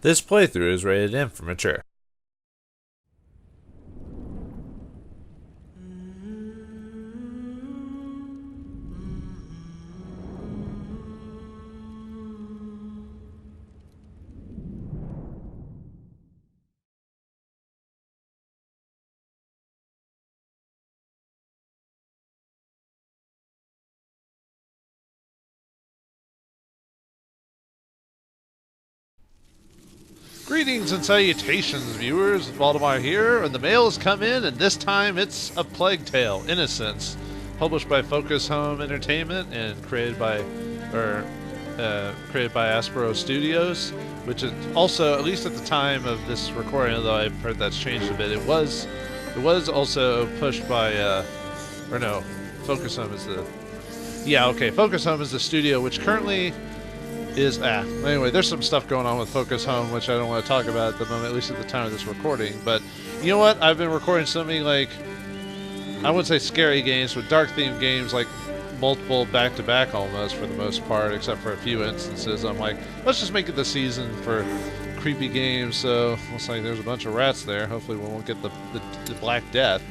This playthrough is rated M for mature. Greetings and salutations, viewers. Vauldemare here, and the mail has come in, and this time it's a Plague Tale: Innocence, published by Focus Home Entertainment and created by Asobo Studios, which is also, at least at the time of this recording, although I've heard that's changed a bit, it was also pushed by or no, Focus Home is the Focus Home is the studio, which currently is anyway, there's some stuff going on with Focus Home which I don't want to talk about at the moment, at least at the time of this recording. But you know what? I've been recording so many, like, I wouldn't say scary games, but dark themed games, like multiple back-to-back almost for the most part, except for a few instances. I'm like, let's just make it the season for creepy games. So looks like there's a bunch of rats there. Hopefully we won't get the Black Death.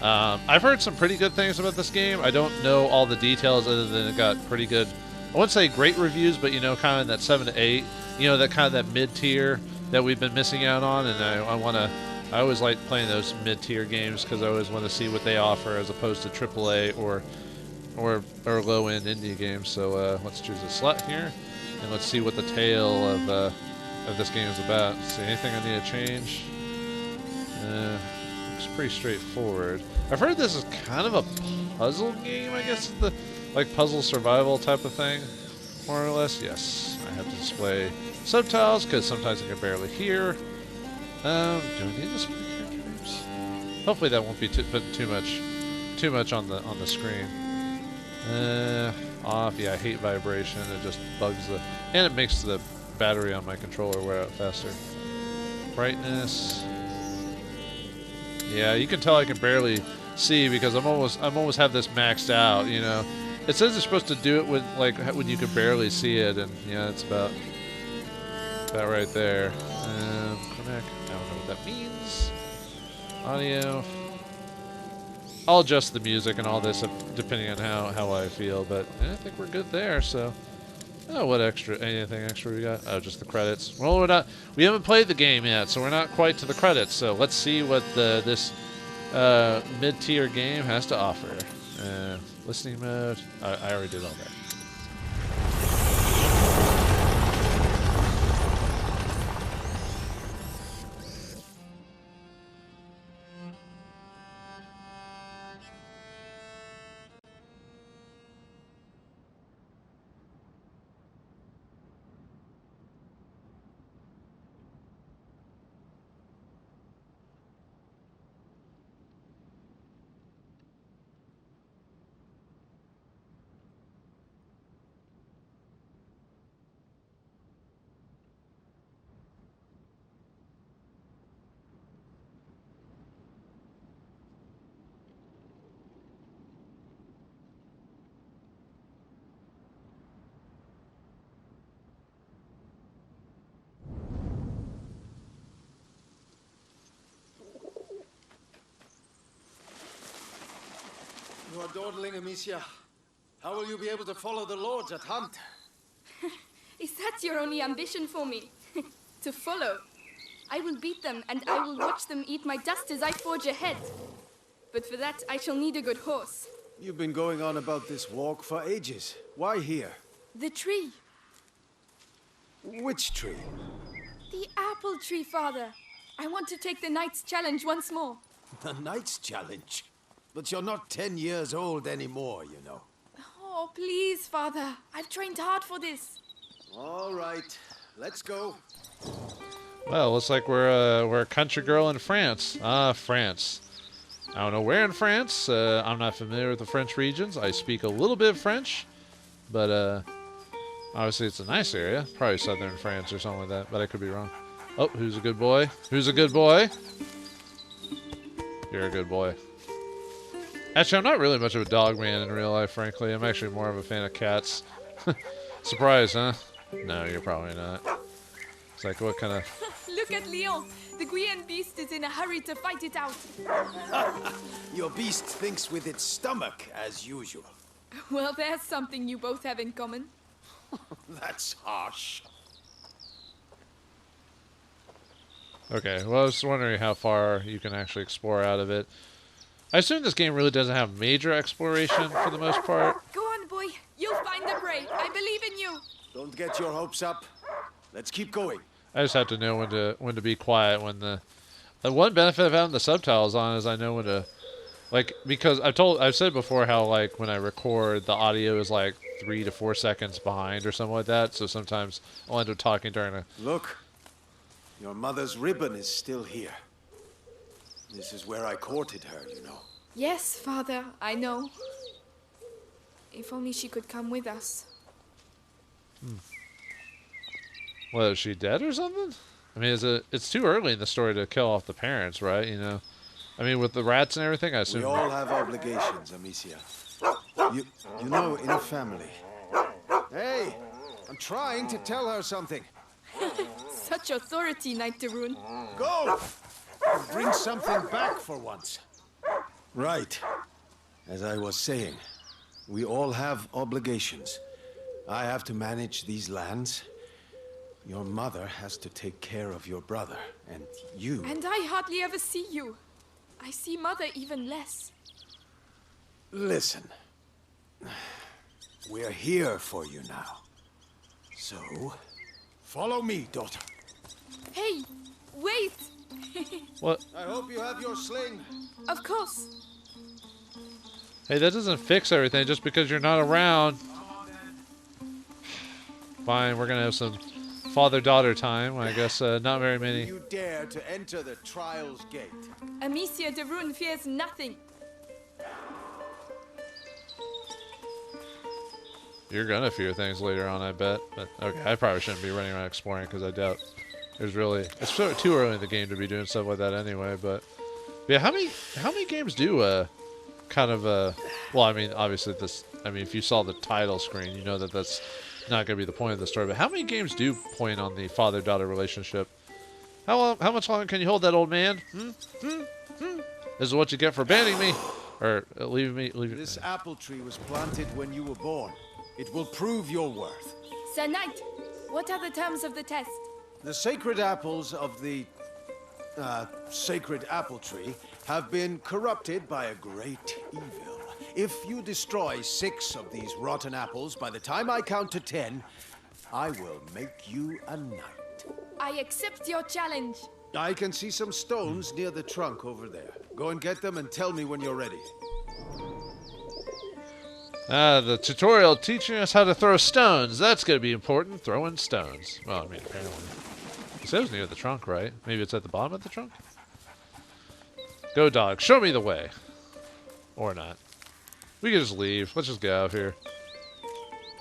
I've heard some pretty good things about this game. I don't know all the details other than it got pretty good, I wouldn't say great reviews, but, you know, kind of that 7 to 8, you know, that kind of that mid-tier that we've been missing out on. And I always like playing those mid-tier games because I always want to see what they offer as opposed to AAA or low-end indie games. So let's choose a slot here, and let's see what the tale of this game is about. See, anything I need to change? Looks pretty straightforward. I've heard this is kind of a puzzle game, I guess, like puzzle survival type of thing, more or less. Yes, I have to display subtitles because sometimes I can barely hear. Do I need to display character names? Hopefully that won't be too much on the screen. Off. Yeah, I hate vibration. It just bugs and it makes the battery on my controller wear out faster. Brightness. Yeah, you can tell I can barely see because I'm almost have this maxed out, you know. It says you're supposed to do it with, like, when you can barely see it, and yeah, it's about right there. Connect. I don't know what that means. Audio. I'll adjust the music and all this depending on how I feel, but I think we're good there. So, anything extra we got? Oh, just the credits. Well, we haven't played the game yet, so we're not quite to the credits. So let's see what this mid-tier game has to offer. Listening mode. I already did all that. You are dawdling, Amicia. How will you be able to follow the lords at hunt? Is that your only ambition for me? To follow? I will beat them, and I will watch them eat my dust as I forge ahead. But for that, I shall need a good horse. You've been going on about this walk for ages. Why here? The tree. Which tree? The apple tree, Father. I want to take the Knight's challenge once more. The Knight's challenge? But you're not 10 years old anymore, you know. Oh, please, Father. I've trained hard for this. All right, let's go. Well, looks like we're a country girl in France. France. I don't know where in France. I'm not familiar with the French regions. I speak a little bit of French, but obviously it's a nice area. Probably southern France or something like that, but I could be wrong. Oh, who's a good boy? Who's a good boy? You're a good boy. Actually, I'm not really much of a dog man in real life, frankly. I'm actually more of a fan of cats. Surprise, huh? No, you're probably not. It's like, what kind of... Look at Leon. The Guian beast is in a hurry to fight it out. Your beast thinks with its stomach, as usual. Well, there's something you both have in common. That's harsh. Okay, well, I was wondering how far you can actually explore out of it. I assume this game really doesn't have major exploration for the most part. Go on, boy. You'll find the prey. I believe in you. Don't get your hopes up. Let's keep going. I just have to know when to be quiet. When the one benefit of having the subtitles on is I know when to, like, because I've said before how, like, when I record, the audio is like 3 to 4 seconds behind or something like that. So sometimes I'll end up talking during a... Look, your mother's ribbon is still here. This is where I courted her, you know. Yes, Father, I know. If only she could come with us. Well, is she dead or something? I mean, it's too early in the story to kill off the parents, right? You know, I mean, with the rats and everything, I assume. We all have obligations, Amicia. You know, in a family. Hey, I'm trying to tell her something. Such authority, Knight de Rune. Go! Bring something back for once. Right. As I was saying, we all have obligations. I have to manage these lands. Your mother has to take care of your brother, and you... And I hardly ever see you. I see Mother even less. Listen. We're here for you now. So, follow me, daughter. Hey, wait! What? I hope you have your sling. Of course. Hey, that doesn't fix everything just because you're not around. Fine, we're gonna have some father-daughter time. I guess not very many. You dare to enter the trial's gate. Amicia de Rune fears nothing. You're gonna fear things later on, I bet. But okay, I probably shouldn't be running around exploring because I doubt there's really... It's sort of too early in the game to be doing stuff like that anyway. But yeah, how many games do kind of well, I mean, obviously this... I mean, if you saw the title screen, you know that that's not going to be the point of the story. But how many games do point on the father-daughter relationship? How much longer can you hold that old man? This is what you get for banning me, or leaving me. This apple tree was planted when you were born. It will prove your worth. Sir Knight, what are the terms of the test? The sacred apples of the sacred apple tree have been corrupted by a great evil. If you destroy 6 of these rotten apples by the time I count to 10, I will make you a knight. I accept your challenge. I can see some stones near the trunk over there. Go and get them and tell me when you're ready. The tutorial teaching us how to throw stones. That's going to be important. Throwing stones. Well, I mean, apparently. It says near the trunk, right? Maybe it's at the bottom of the trunk? Go, dog. Show me the way. Or not. We can just leave. Let's just get out of here.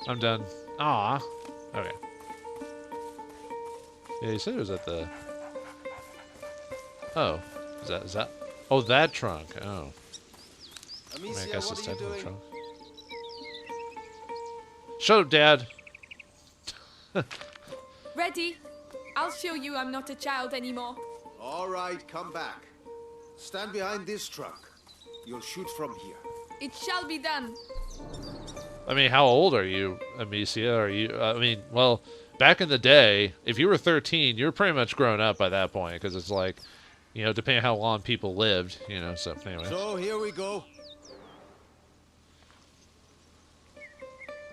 I'm done. Ah. Okay. Yeah, you said it was at the... Oh. Is that... Oh, that trunk. Oh. I mean, I guess it's technically the trunk. Shut up, Dad. Ready? I'll show you I'm not a child anymore. All right, come back. Stand behind this trunk. You'll shoot from here. It shall be done. I mean, how old are you, Amicia? Are you? I mean, well, back in the day, if you were 13, you're pretty much grown up by that point, because it's like, you know, depending on how long people lived, you know. So anyway. So here we go.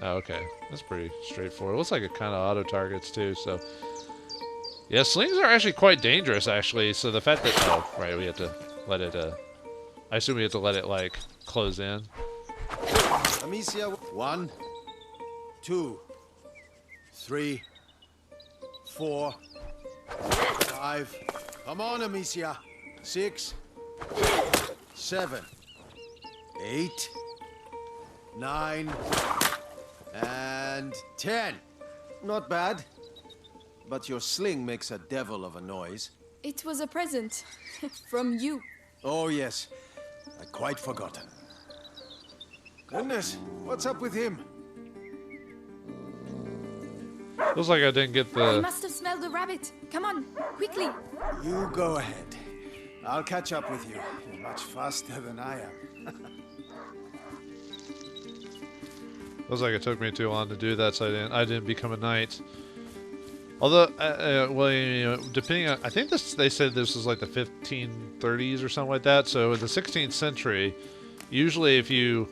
Oh, okay, that's pretty straightforward. It looks like it kind of auto targets too. So yeah, slings are actually quite dangerous, actually. So the fact that right, we have to let it. I assume we have to let it like close in. Amicia, 1, 2, 3, 4, 5. Come on, Amicia. 6, 7, 8, 9, and 10. Not bad. But your sling makes a devil of a noise. It was a present. From you. Oh, yes. I'd quite forgotten. Goodness, what's up with him? Looks like I didn't get I the... must have smelled a rabbit. Come on, quickly. You go ahead. I'll catch up with you. You're much faster than I am. Looks like it took me too long to do that, so I didn't become a knight. Although, well, you know, depending on, I think they said this was like the 1530s or something like that. So in the 16th century, usually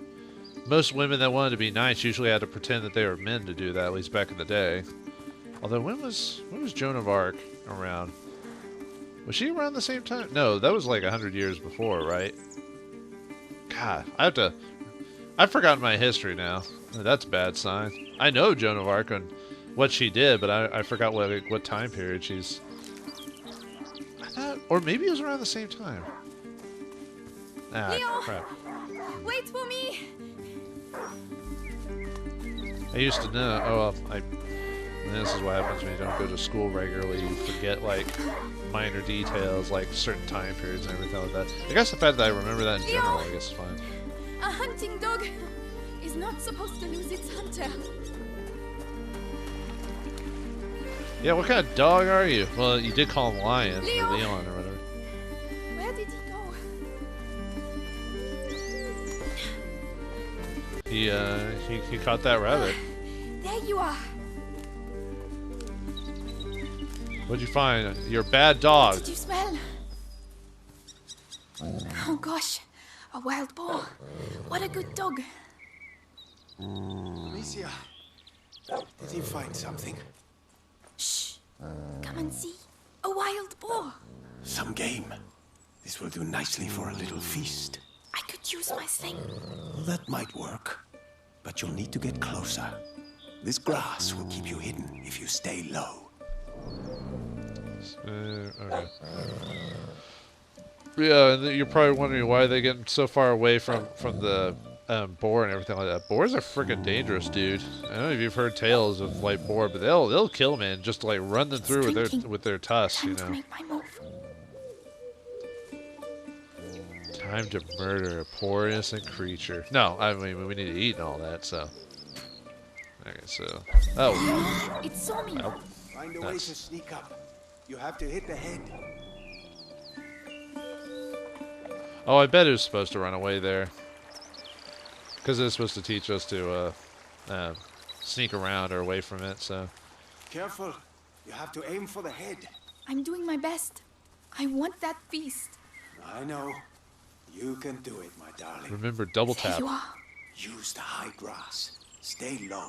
most women that wanted to be knights usually had to pretend that they were men to do that, at least back in the day. Although when was Joan of Arc around? Was she around the same time? No, that was like 100 years before, right? God, I've forgotten my history now. That's a bad sign. I know Joan of Arc and what she did, but I forgot what time period she's... I thought... Or maybe it was around the same time. Ah, Leo! crap. Wait for me! I used to know... Oh, well, this is what happens when you don't go to school regularly. You forget, like, minor details, like certain time periods and everything like that. I guess the fact that I remember that in general, I guess is fine. A hunting dog is not supposed to lose its hunter. Yeah, what kind of dog are you? Well, you did call him Lion, Leo! or Leon, or whatever. Where did he go? He caught that rabbit. There you are. What'd you find? You're a bad dog. Did you smell? Oh gosh, a wild boar. What a good dog. Alicia, did he find something? Shh. Come and see. A wild boar. Some game. This will do nicely for a little feast. I could use my sling. That might work, but you'll need to get closer. This grass will keep you hidden if you stay low. Okay. Yeah, and you're probably wondering why they get so far away from the boar and everything like that. Boars are freaking dangerous, dude. I don't know if you've heard tales of like boar, but they'll kill men just to like run them through with their tusks, you know. Time to make my move. Time to murder a poor innocent creature. No, I mean we need to eat and all that, so. Okay, so. Oh. It saw me. Well, Find a way to sneak up. You have to hit the head. oh, I bet it was supposed to run away there. Because it's supposed to teach us to sneak around or away from it, so. Careful. You have to aim for the head. I'm doing my best. I want that feast. I know. You can do it, my darling. Remember, double There tap. you are. Use the high grass. Stay low.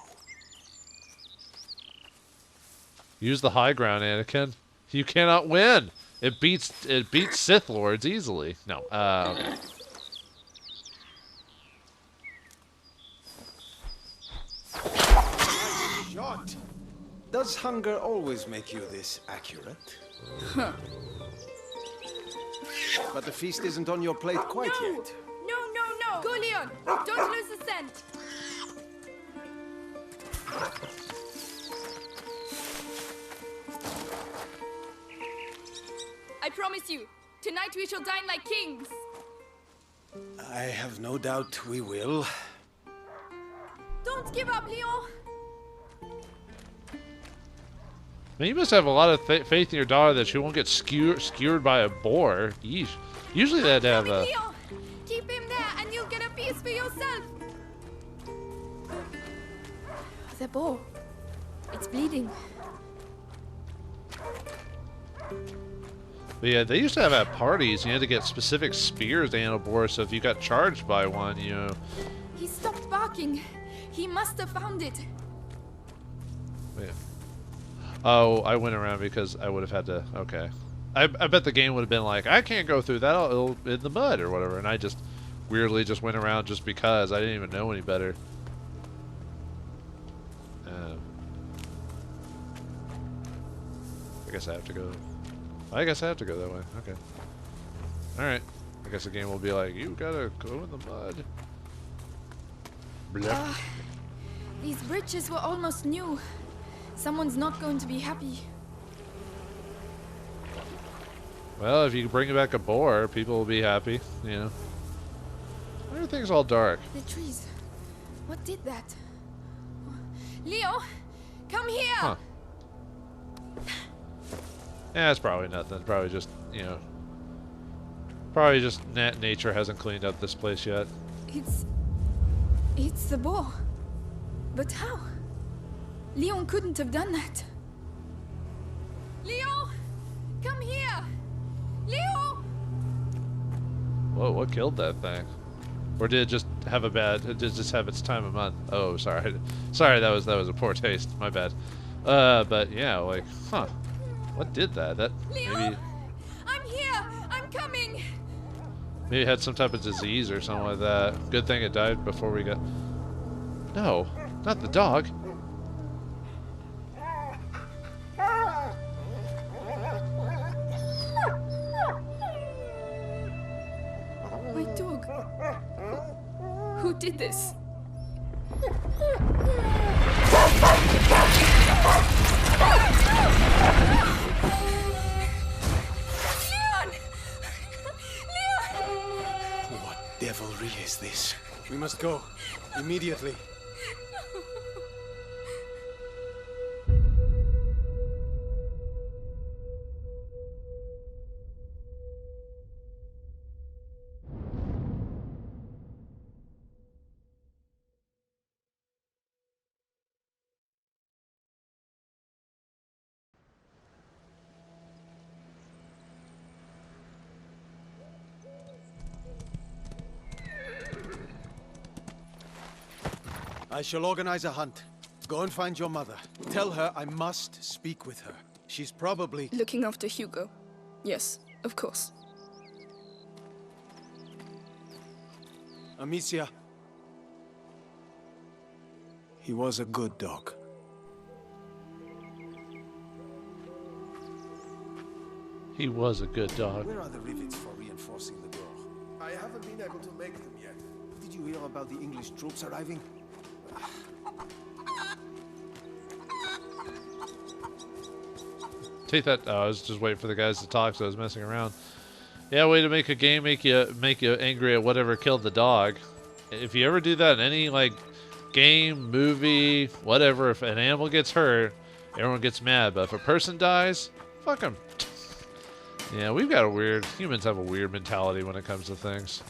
Use the high ground, Anakin. You cannot win. It beats Sith Lords easily. No. Okay. Shot. Does hunger always make you this accurate? But the feast isn't on your plate quite yet. No. Go, Leon. Don't lose the scent. I promise you, tonight we shall dine like kings. I have no doubt we will. Don't give up, Leon. Man, you must have a lot of faith in your daughter that she won't get skewered by a boar. Yeesh. Usually they'd have a... Leon, keep him there and you'll get a piece for yourself. The boar. It's bleeding. But yeah, they used to have at parties. You had to get specific spears to handle boars, so if you got charged by one, you know... He stopped barking. He must have found it. Yeah. Oh, I went around because I would have had to... Okay. I bet the game would have been like, I can't go through that in the mud or whatever, and I just weirdly just went around just because. I didn't even know any better. I guess I have to go... I guess I have to go that way. Okay. Alright. I guess the game will be like, you gotta go in the mud. Blah. These bridges were almost new. Someone's not going to be happy. Well, if you bring back a boar, people will be happy, you know. Everything's all dark. The trees. What did that? Leo, come here! Huh. Yeah, it's probably nothing. Probably just, you know, probably just nature hasn't cleaned up this place yet. It's the boar. But how? Leon couldn't have done that. Leon! Come here! Leon! Whoa, what killed that thing? Or did it just have did it just have its time of month? Oh, sorry. Sorry, that was a poor taste. My bad. But yeah, like, huh. What did that? That Leon! maybe I'm here! I'm coming! maybe it had some type of disease or something like that. Good thing it died before we got... No, not the dog. My dog. Who did this? Leon! Leon! What devilry is this? We must go. Immediately. I shall organize a hunt. Go and find your mother. Tell her I must speak with her. She's probably... Looking after Hugo. Yes, of course. Amicia. He was a good dog. He was a good dog. Where are the rivets for reinforcing the door? I haven't been able to make them yet. Did you hear about the English troops arriving? Take that. Oh, I was just waiting for the guys to talk, so I was messing around. Yeah, way to make a game make you angry at whatever killed the dog. If you ever do that in any like game, movie, whatever, if an animal gets hurt, everyone gets mad. But if a person dies, fuck them. Yeah, humans have a weird mentality when it comes to things.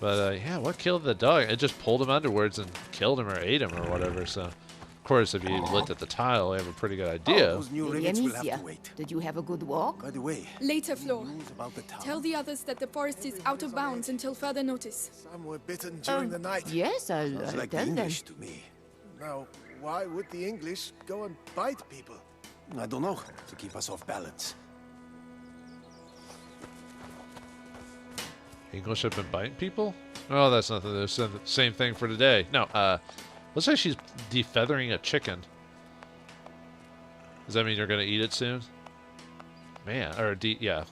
But yeah, what killed the dog? It just pulled him underwards and killed him or ate him or whatever. So, of course, if you looked at the tile, you have a pretty good idea. Those new rivets will have to wait. Did you have a good walk? By the way, Later, Flo. news about the town. Tell the others that the forest is out of bounds until further notice. Some were bitten during the night. Yes, I'll Sounds like tell them. English to me. Now, why would the English go and bite people? I don't know. To keep us off balance. English have been biting people? Oh, that's nothing. The same thing for today. No, looks like she's defeathering a chicken. Does that mean you're gonna eat it soon? Man, or yeah.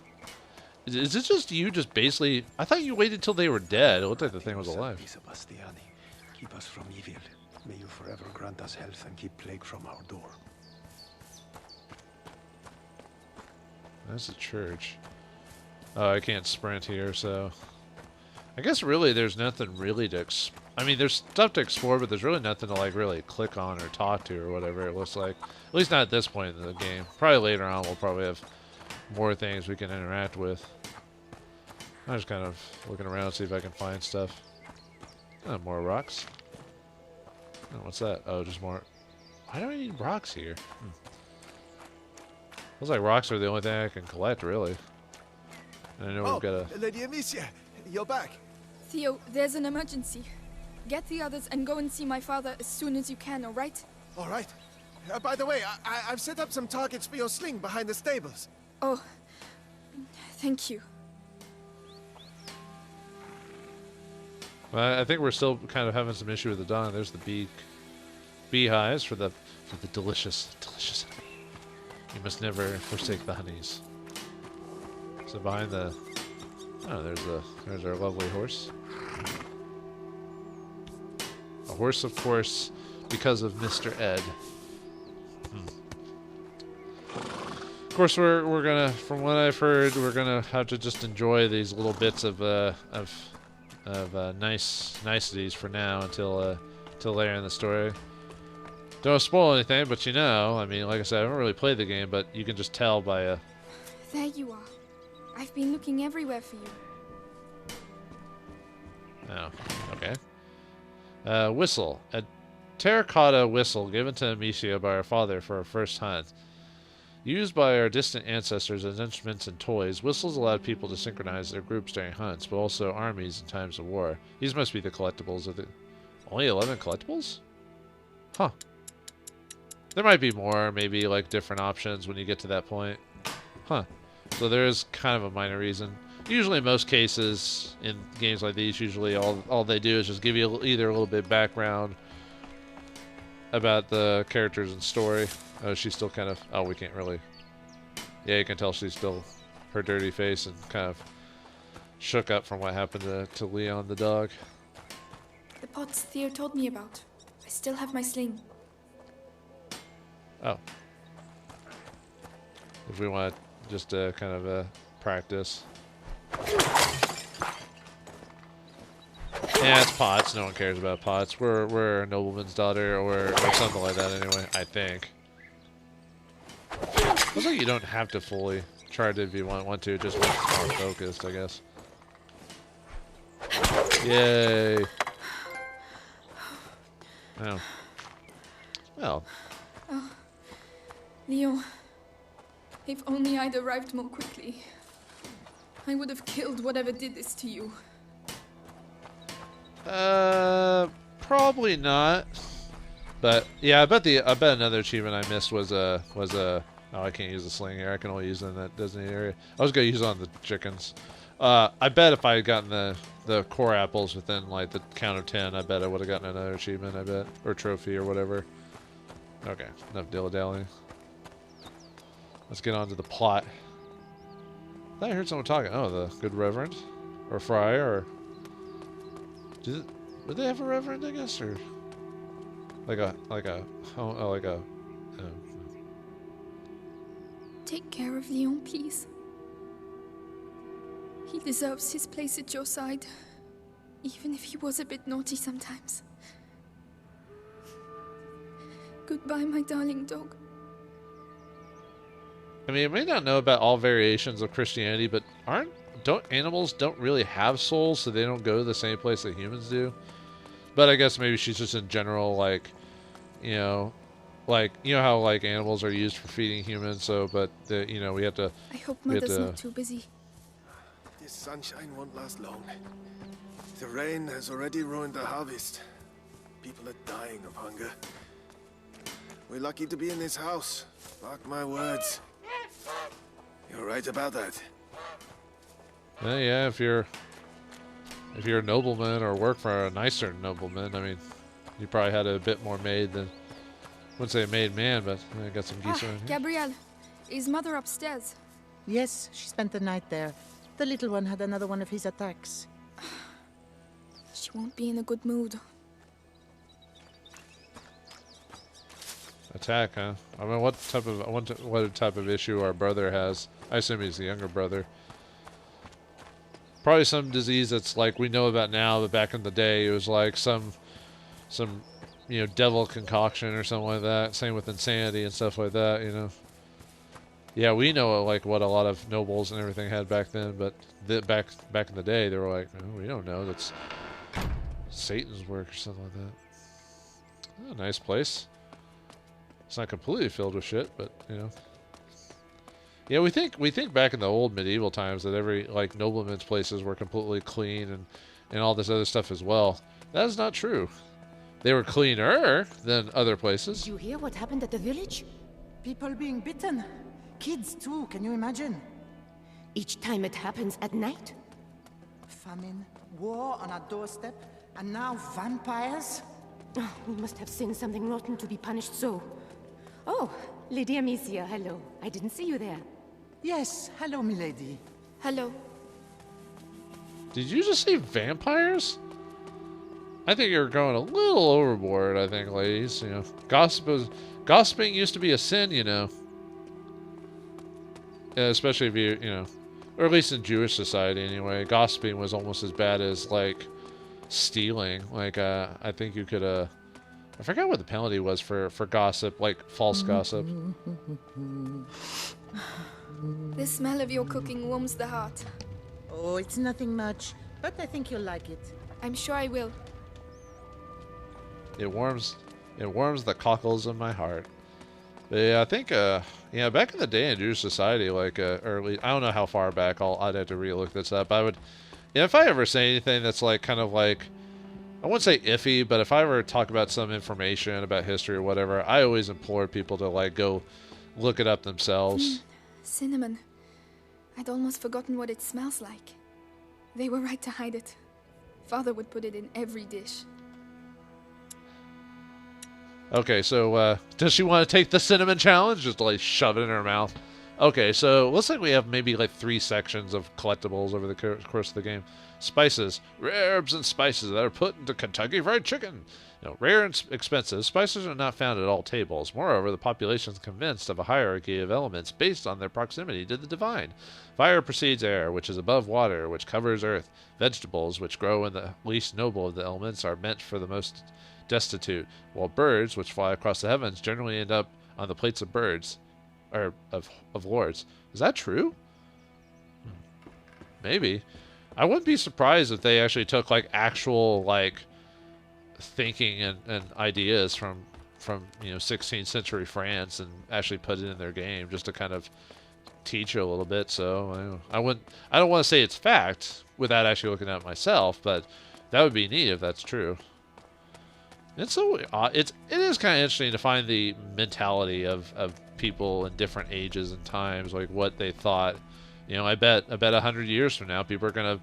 Is it just you just basically... I thought you waited till they were dead. It looked like the thing was alive. Keep us from evil. May you forever grant us health and keep plague from our door. That's a church. Oh, I can't sprint here, so... I guess really there's nothing really to... I mean, there's stuff to explore, but there's really nothing to, like, really click on or talk to or whatever it looks like. At least not at this point in the game. Probably later on we'll probably have more things we can interact with. I'm just kind of looking around to see if I can find stuff. Oh, more rocks. Oh, what's that? Oh, just more... Why do I need rocks here? Looks like rocks are the only thing I can collect, really. And I know we've got a... Lady Amicia, you're back. Theo, there's an emergency. Get the others and go and see my father as soon as you can, all right? All right. By the way, I've set up some targets for your sling behind the stables. Oh, thank you. Well, I think we're still kind of having some issue with the dawn. There's the beehives for the delicious honey. You must never forsake the honeys. So behind the... Oh, there's our lovely horse. A horse, of course, because of Mr. Ed. Of course, we're gonna, from what I've heard, we're gonna have to just enjoy these little bits of niceties for now until later in the story. Don't spoil anything, but you know, I mean, like I said, I haven't really played the game, but you can just tell by There you are. I've been looking everywhere for you. Oh, okay. Whistle. A terracotta whistle given to Amicia by her father for her first hunt. Used by our distant ancestors as instruments and toys, whistles allowed people to synchronize their groups during hunts, but also armies in times of war. These must be the collectibles of the... Only 11 collectibles? Huh. There might be more, maybe like different options when you get to that point. Huh. So there is kind of a minor reason. Usually in most cases, in games like these, usually all they do is just give you either a little bit of background about the characters and story. Oh, she's still kind of... Oh, we can't really... Yeah, you can tell she's still... Her dirty face and kind of shook up from what happened to Leon the dog. The pots Theo told me about. I still have my sling. Oh. If we want just kind of practice. Yeah, it's pots. No one cares about pots. We're a nobleman's daughter or something like that anyway, I think. Looks like you don't have to fully charge it if you want to. It just makes it more focused, I guess. Yay. Oh. Well. Oh. Leo. If only I'd arrived more quickly. I would have killed whatever did this to you. Probably not. But yeah, I bet another achievement I missed was oh, I can't use the sling here. I can only use it in that designated area. I was gonna use it on the chickens. I bet if I had gotten the core apples within like the count of 10, I bet I would have gotten another achievement. I bet, or trophy or whatever. Okay, enough dilly-dallying. Let's get on to the plot. I thought I heard someone talking. Oh, the good reverend, or friar, or would they have a reverend? I guess, or like a Take care of Leon, please. He deserves his place at your side, even if he was a bit naughty sometimes. Goodbye, my darling dog. I mean, I may not know about all variations of Christianity, but animals don't really have souls, so they don't go to the same place that humans do. But I guess maybe she's just in general, like, you know how like animals are used for feeding humans. So, but we have to. I hope Mother's not too busy. This sunshine won't last long. The rain has already ruined the harvest. People are dying of hunger. We're lucky to be in this house. Mark my words. You're right about that. Yeah, if you're a nobleman or work for a nicer nobleman, I mean, you probably had a bit more made than, I wouldn't say a made man, but I got some geese around here. Gabrielle, is Mother upstairs? Yes, she spent the night there. The little one had another one of his attacks. She won't be in a good mood. Attack, huh? I mean, what type of issue our brother has? I assume he's the younger brother. Probably some disease that's like we know about now, but back in the day it was like some devil concoction or something like that. Same with insanity and stuff like that, Yeah, we know like what a lot of nobles and everything had back then, but back in the day they were like, oh, we don't know, that's Satan's work or something like that. Oh, nice place. It's not completely filled with shit, but yeah, we think back in the old medieval times that every like nobleman's places were completely clean and all this other stuff as well. That is not true. They were cleaner than other places. Did you hear what happened at the village? People being bitten. Kids too, can you imagine? Each time it happens at night? Famine, war on our doorstep, and now vampires? Oh, we must have sinned something rotten to be punished so. Oh, Lady Amicia, hello. I didn't see you there. Yes, hello, milady. Hello. Did you just say vampires? I think you're going a little overboard, I think, ladies. Gossiping used to be a sin, Yeah, especially if you, or at least in Jewish society anyway. Gossiping was almost as bad as, like, stealing. Like, I think you could, I forgot what the penalty was for gossip, like false gossip. The smell of your cooking warms the heart. Oh, it's nothing much, but I think you'll like it. I'm sure I will. It warms the cockles of my heart. But yeah, I think back in the day in Jewish society, like early, I don't know how far back. I'd have to re-look this up. I would, if I ever say anything that's like kind of like, I wouldn't say iffy, but if I ever talk about some information about history or whatever, I always implore people to like go look it up themselves. Cinnamon. I'd almost forgotten what it smells like. They were right to hide it. Father would put it in every dish. Okay, so does she want to take the cinnamon challenge? Just like shove it in her mouth. Okay, so looks like we have maybe like 3 sections of collectibles over the course of the game. Spices, rare herbs and spices that are put into Kentucky Fried Chicken. Rare and expensive, spices are not found at all tables. Moreover, the population is convinced of a hierarchy of elements based on their proximity to the divine. Fire precedes air, which is above water, which covers earth. Vegetables, which grow in the least noble of the elements, are meant for the most destitute, while birds, which fly across the heavens, generally end up on the plates of birds, or of lords. Is that true? Maybe. I wouldn't be surprised if they actually took like actual like thinking and ideas from 16th century France and actually put it in their game just to kind of teach you a little bit. So I don't want to say it's fact without actually looking at it myself, but that would be neat if that's true. It's so it is kind of interesting to find the mentality of people in different ages and times, like what they thought. I bet 100 years from now, people are gonna,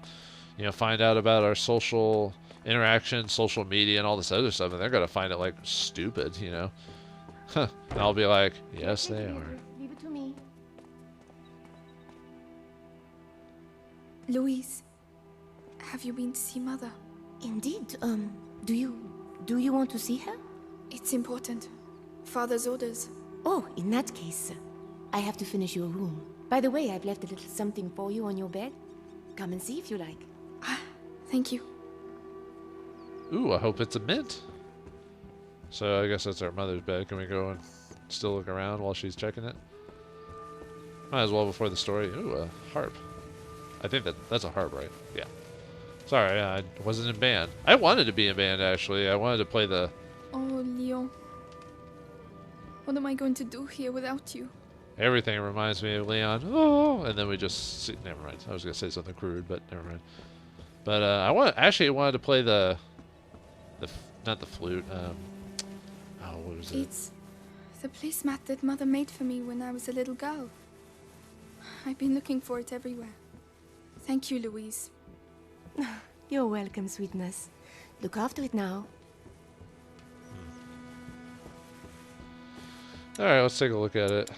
find out about our social interaction, social media, and all this other stuff, and they're gonna find it like stupid, And I'll be like, yes, they are. Leave it to me. Louise, have you been to see Mother? Indeed. Do you want to see her? It's important. Father's orders. Oh, in that case, I have to finish your room. By the way, I've left a little something for you on your bed. Come and see if you like. Thank you. Ooh, I hope it's a mint. So I guess that's our mother's bed. Can we go and still look around while she's checking it? Might as well before the story. Ooh, a harp. I think that's a harp, right? Yeah. Sorry, I wasn't in band. I wanted to be in band, actually. I wanted to play the... Oh, Leon. What am I going to do here without you? Everything reminds me of Leon. Oh, and then we just... Never mind. I was going to say something crude, but never mind. But I wanted to play the not the flute. What was it? It's the placemat that Mother made for me when I was a little girl. I've been looking for it everywhere. Thank you, Louise. You're welcome, sweetness. Look after it now. Alright, let's take a look at it.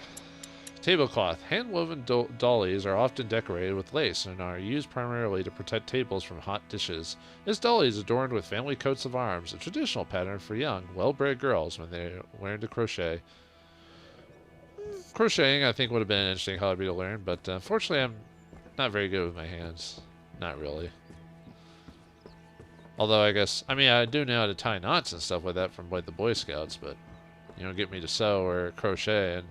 Tablecloth. Hand-woven dollies are often decorated with lace and are used primarily to protect tables from hot dishes. This dolly is adorned with family coats of arms, a traditional pattern for young, well-bred girls when they learn to crochet. Crocheting, I think, would have been an interesting hobby to learn, but unfortunately I'm not very good with my hands. Not really. Although I do know how to tie knots and stuff like that from like the Boy Scouts, but get me to sew or crochet, and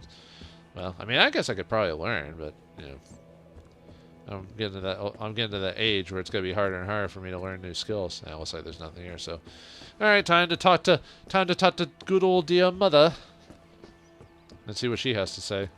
well, I guess I could probably learn, but I'm getting to that age where it's gonna be harder and harder for me to learn new skills. Now, it looks like there's nothing here, so all right, time to talk to good old dear Mother. Let's see what she has to say.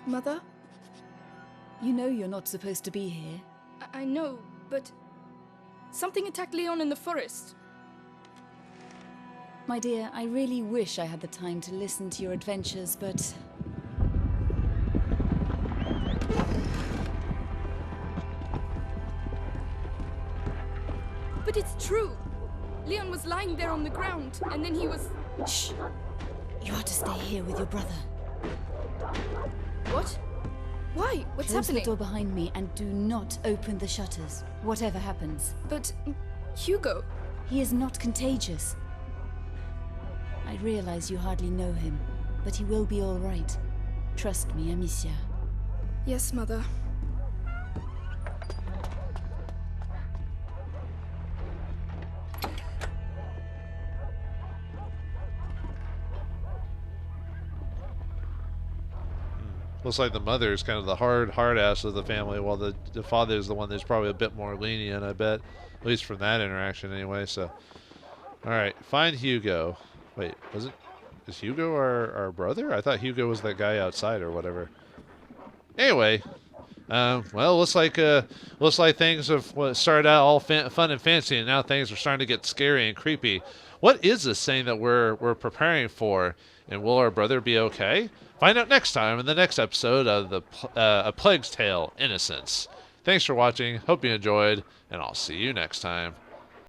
Mother? You know you're not supposed to be here. I know, but something attacked Leon in the forest. My dear, I really wish I had the time to listen to your adventures, but... But it's true! Leon was lying there on the ground, and then he was... Shh! You are to stay here with your brother. What? Why? What's Close happening? the door behind me and do not open the shutters, whatever happens. But Hugo. He is not contagious. I realize you hardly know him, but he will be all right. Trust me, Amicia. Yes, Mother. Looks like the mother is kind of the hard ass of the family, while the father is the one that's probably a bit more lenient, I bet. At least from that interaction, anyway. So, all right, find Hugo. Wait, is Hugo our brother? I thought Hugo was that guy outside or whatever. Anyway, well, looks like things have started out all fun and fancy, and now things are starting to get scary and creepy. What is this thing that we're preparing for, and will our brother be okay? Find out next time in the next episode of A Plague's Tale: Innocence. Thanks for watching. Hope you enjoyed, and I'll see you next time.